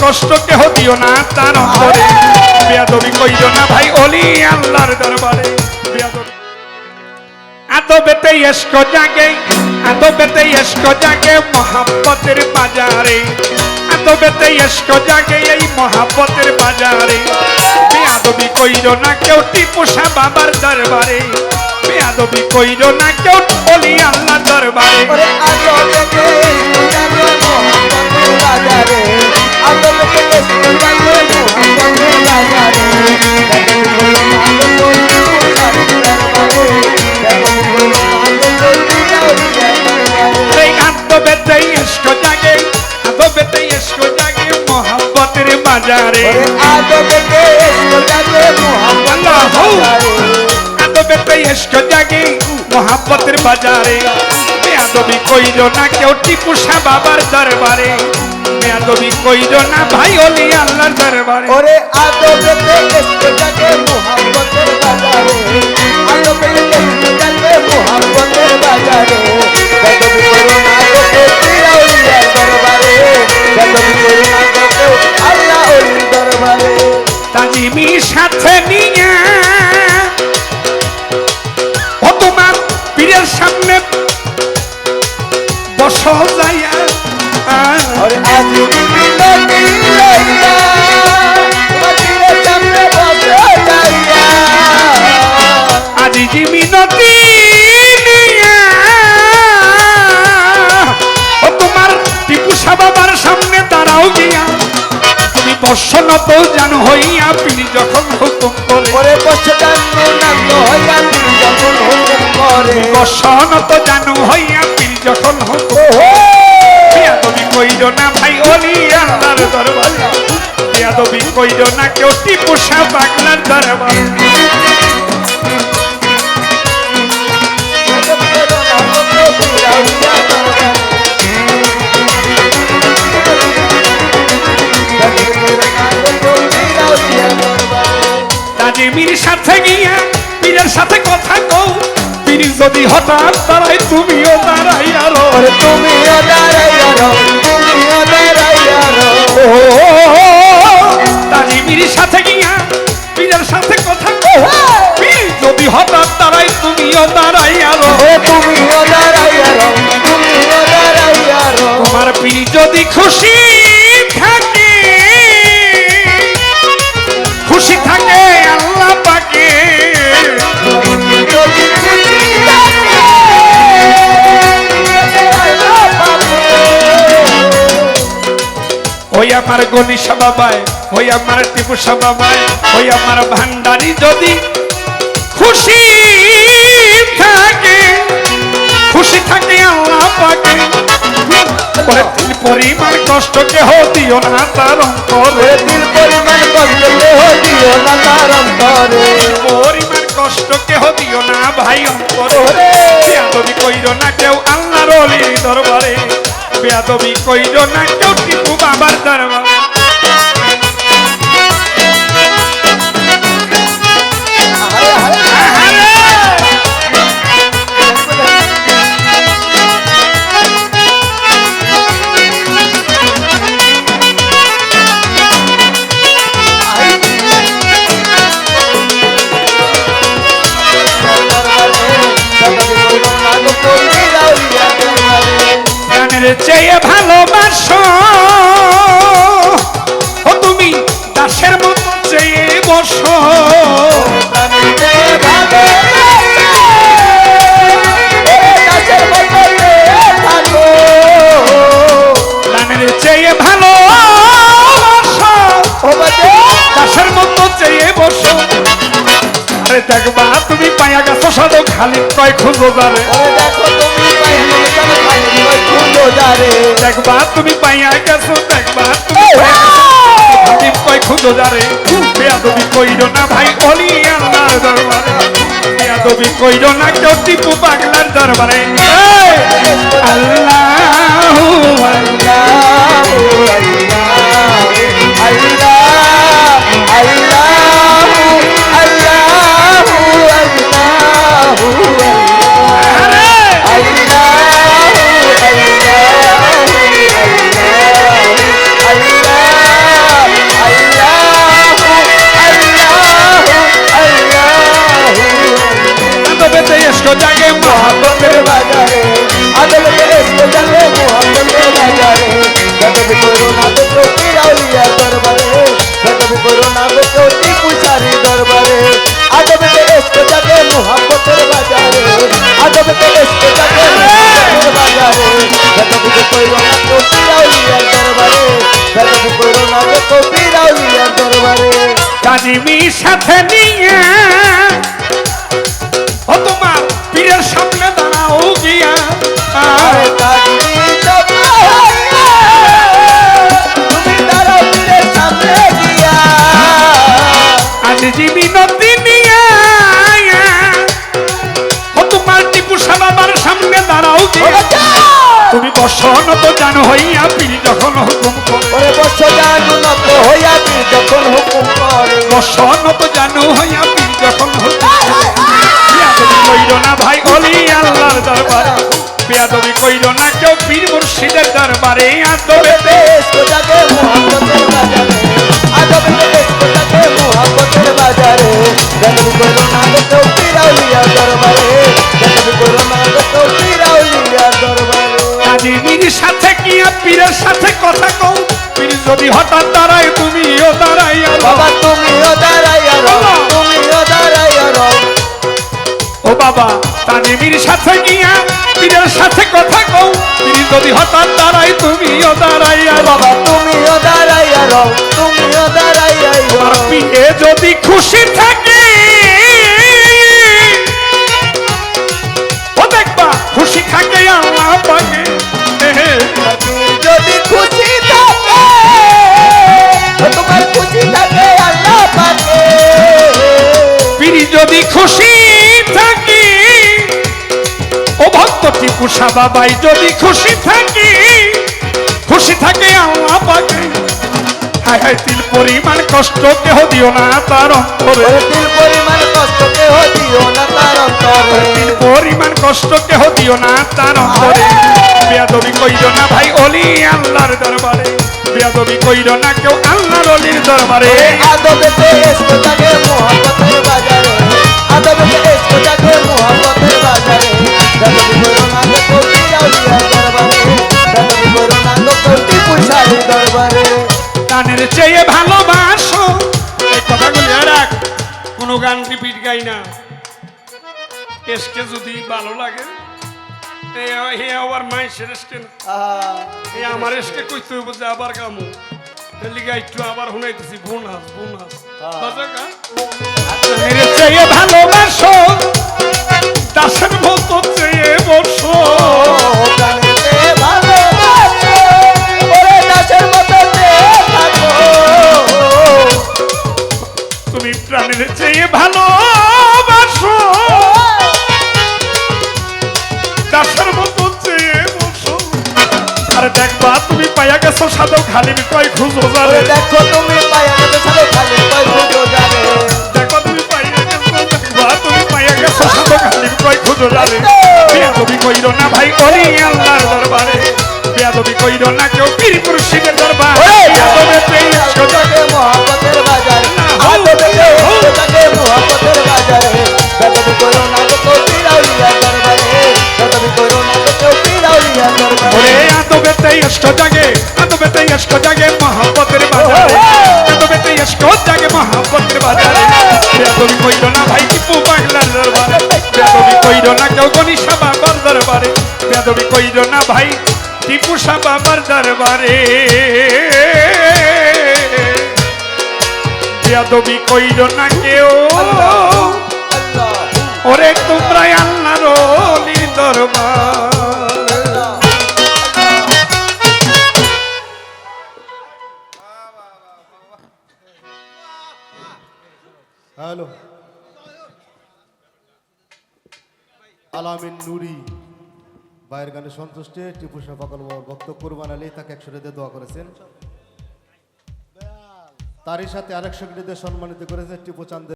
কষ্ট কেহ দিও না তার অন্তরে বেয়াদবি কইরো না ভাই ওলি আল্লাহর দরবারে বেয়াদবি আদবেতে ইশক জাগে আদবেতে ইশক জাগে মোহাব্বতের বাজারে আদবেতে ইশক জাগে এই মোহাব্বতের বাজারে বেয়াদবি কইরো না কেউ টিপু শাহ বাবার দরবারে বেয়াদবি কইরো না কেউ ওলি আল্লাহর দরবারে ওরে আদবেতে জাগে মোহাব্বতের বাজারে আদবেতে জাগে মোহাব্বতের বাজারে এই আদবেতে ইশক জাগে আদবেতে ইশক জাগে মোহাব্বতের বাজারে আদবেতে জাগে মোহাব্বতের বাজারে আদবেতে ইশক জাগে মোহাব্বতের বাজারে বেয়াদবি কইরো না কেউ টিপু শাহ বাবার দরবারে বেয়াদবি কইরো না ভাই ওলি আল্লাহর দরবারে ওরে আদবেতে জাগে মোহাব্বতের বাজারে আদবেতে জাগে মোহাব্বতের বাজারে বেদবি করো না তোকে আউলিয়ার দরবারে বেদবি করো না তোকে আল্লাহ ওলির দরবারে তাজিমি সাথে নিয়ে ও তোমার পীরের সামনে বসো যাইয়া ওরে আজি মিলতি লইয়া তোমার সামনে বসে যাইয়া আজি জি মিনতি নিয়া ও তোমার টিপু শাহ বাবার সামনে দাঁড়াও গিয়া তুমি বর্ষনত জানো হইয়া পীর যখন হুকুম করে ওরে বসে জানো না হইয়া তুমি যখন হুকুম করে বর্ষনত জানো হইয়া পীর যখন হুকুম বেয়াদবি কইরো না ভাই ওলি আল্লাহর দরবারে বেয়াদবি কইরো না কেউ টিপু শাহ বাংলার দরবারে তাজিমির সাথে গিয়া পীরের সাথে কথা কও পীর যদি হঠাৎ দাঁড়াই তুমিও দাঁড়াইয়া রো ওরে তুমিও দাঁড়াইয়া রও তুমিও দাঁড়াইয়া রও তাজিমির সাথে গিয়া পীরের সাথে কথা কও পীর যদি হঠাৎ দাঁড়াই তুমিও দাঁড়াইয়া রো তুমিও দাঁড়াইয়া রও তুমিও দাঁড়াইয়া রও তোমার পীর যদি খুশি থাকে খুশি থাকে আল্লাহ পাকে যদি খুশি থাকে আল্লাহ পাবে ওই আমার গণিসা বাবায় ওই আমার টিপু শাহ বাবায় ওই আমার ভান্ডারি যদি খুশি থাকে খুশি থাকে আল্লাহ পাকে ওরে দিল পরিমাণ কষ্ট কেহ দিও না তার অন্তরে ওরে দিল পরিমাণ কষ্ট দেহ দিও না তার অন্তরে পরিমাণ কষ্ট কেহ দিও না ভাই অন্তরে ওরে বেয়াদবি কইরো না কেউ আল্লাহর ওলির দরবারে বেয়াদবি কইরো না কেউ টিপু বাবার দরবারে প্রাণের চেয়ে ভালোবাসো ও তুমি দাসের মতো চেয়ে বসো প্রাণের চেয়ে ভালোবাসো দাসের মতো চেয়ে বসো আরে দেখবা তুমি পাইয়া গেছো সাধু খালি কয় খুঁজো যারে দেখবা তুমি পাইয়া গেছো দেখবা তুমি খালি কয় খুঁজো যারে বেয়াদবি কইরো না ভাই ওলি আল্লাহর দরবারে বেয়াদবি কইরো না কেউ টিপু পাগলার দরবারে আল্লাহু তানিমির সাথে নিয়ে ও তোমার পীরের সামনে দাঁড়াও গিয়া আরে তাজিমি জপা হইয়া তুমি দাঁড়াও পীরের সামনে গিয়া আজ জীবী নদী নিয়ে ও তোমার টিপু বাবার সামনে দাঁড়াও গিয়া তুমি বসন তো জানো হইয়া পীর যখন হুকুম করে ওরে বর্ষ জানু নত হইয়া পীর যখন হুকুম করে বসন তো জানো হইয়া পীর যখন হুকুম করে বেয়াদবি কইরো না ভাই অলি আল্লাহর দরবারে বেয়াদবি কইরো না কেউ পীর মুর্শিদের দরবারে আদবে বেশ জাগে মোহাম্মতের বাজারে আদবে বেশ জাগে মোহাম্মতের বাজারে বেদবি করো না তো পীর আউলিয়া দরবারে বেদবি করো না তো পীর আউলিয়া দরবারে তানিমির সাথে কি পীরের সাথে কথা কও পীর যদি হঠাৎ দাঁড়ায় তুমিও দাঁড়াইয়া বাবা তুমিও দাঁড়াইয়া রও তুমিও দাঁড়াইয়া রও ও বাবা তানিমির সাথে গিয়া পীরের সাথে কথা কও পীর যদি হঠাৎ দাঁড়ায় তুমিও দাঁড়াইয়া বাবা তুমিও দাঁড়াইয়া রও তুমিও দাঁড়াইয়া তোমার রও পীরে যদি খুশি থাকে ও দেখবা খুশি থাকে আল্লাহ পাকে যদি খুশি থাকে তোমার খুশি থাকে আল্লাহ পাকে পীর যদি খুশি থাকে ও ভক্ত টিপু বাবাই যদি খুশি থাকে আল্লাহ পাকে হায় হায় তিল পরিমাণ কষ্ট কেহ দিও না তার অন্তরে দিল পরিমাণ কষ্ট কেহ দিও না তার অন্তরে তিল পরিমাণ কষ্ট কেহ দিও না তার অন্তরে বেয়াদবি কইরো না ভাই অলি আল্লাহর দরবারে বেয়াদবি কইরো না কেউ আল্লাহর অলির দরবারে আদবেতে এসো জাগে মোহাম্মতের বাজারে আদবেতে এসো জাগে মোহাম্মতের বাজারে বেদবি করো না তো পীর আউলিয়া দরবারে বেদবি করো না তো টিপু শাহীর দরবারে গানের চেয়ে ভালোবাসো এই কথাগুলি রাখ কোনো গান রিপিট গাই না এসকে যদি ভালো লাগে হে আবার মাইসের এসকে না এই আমার এসকে কইতে হইব যে আবার গামু লিগা একটু আবার শুনাইতেছি বোনাস বাজা গা গানের চেয়ে ভালোবাসো দাসের মতো চেয়ে বসো গানেতে ভালোবাসো ওরে দাসের মতো চেয়ে থাকো তুমি প্রাণের চেয়ে ভালোবাসো দাসের মতো চেয়ে বসো আরে দেখবা তুমি পাইয়া গেছো সাদৌ খালি কয় খুঁজো যাবে ওরে দেখো তুমি পায়া গেছো সাথে খালি কই খুঁজো জানে দেখো তুমি পাইয়া গেছো দেখবা তুমি পাইয়া গেছো সাদৌ খালি কয় খুঁজো যাবে বেয়াদবি কইরো না ভাই অলি আল্লাহর দরবারে বেয়াদবি কইরো না কেউ পীর মুর্শিদের দরবারে বেয়াদবি পেয়ে জাগে মোহাম্মতের বাজারে আদবেতে এসো জাগে মোহাম্মতের বাজারে বেদবি করো না তো পীর আউলিয়া দরবারে বেদবি করো না তো পীর আউলিয়া দরবারে ওরে আদবেতে এসো জাগে মহব্বতের বাজারে আদবেতে এসো জাগে মহব্বতের বাজারে বেয়াদবি কইরো না ভাই টিপু বাংলার দরবারে বেয়াদবি কইরো না কেউ গনিশা বাবার দরবারে বেয়াদবি কইরো না ভাই টিপু বাবার দরবারে বেয়াদবি কইরো না কেউ ওরে তোমরা আল্লাহর ওলির দরবার হ্যালো আলামিন নুরি ভাইয়ের গানে সন্তুষ্টে টিপু শাহ পাগল বাবার ভক্ত কুরবান আলী তাকে 100 টাকা দিয়ে দোয়া করেছেন তারই সাথে আরেক 100 টাকা দিয়ে সম্মানিত করেছে টিপু চাঁদ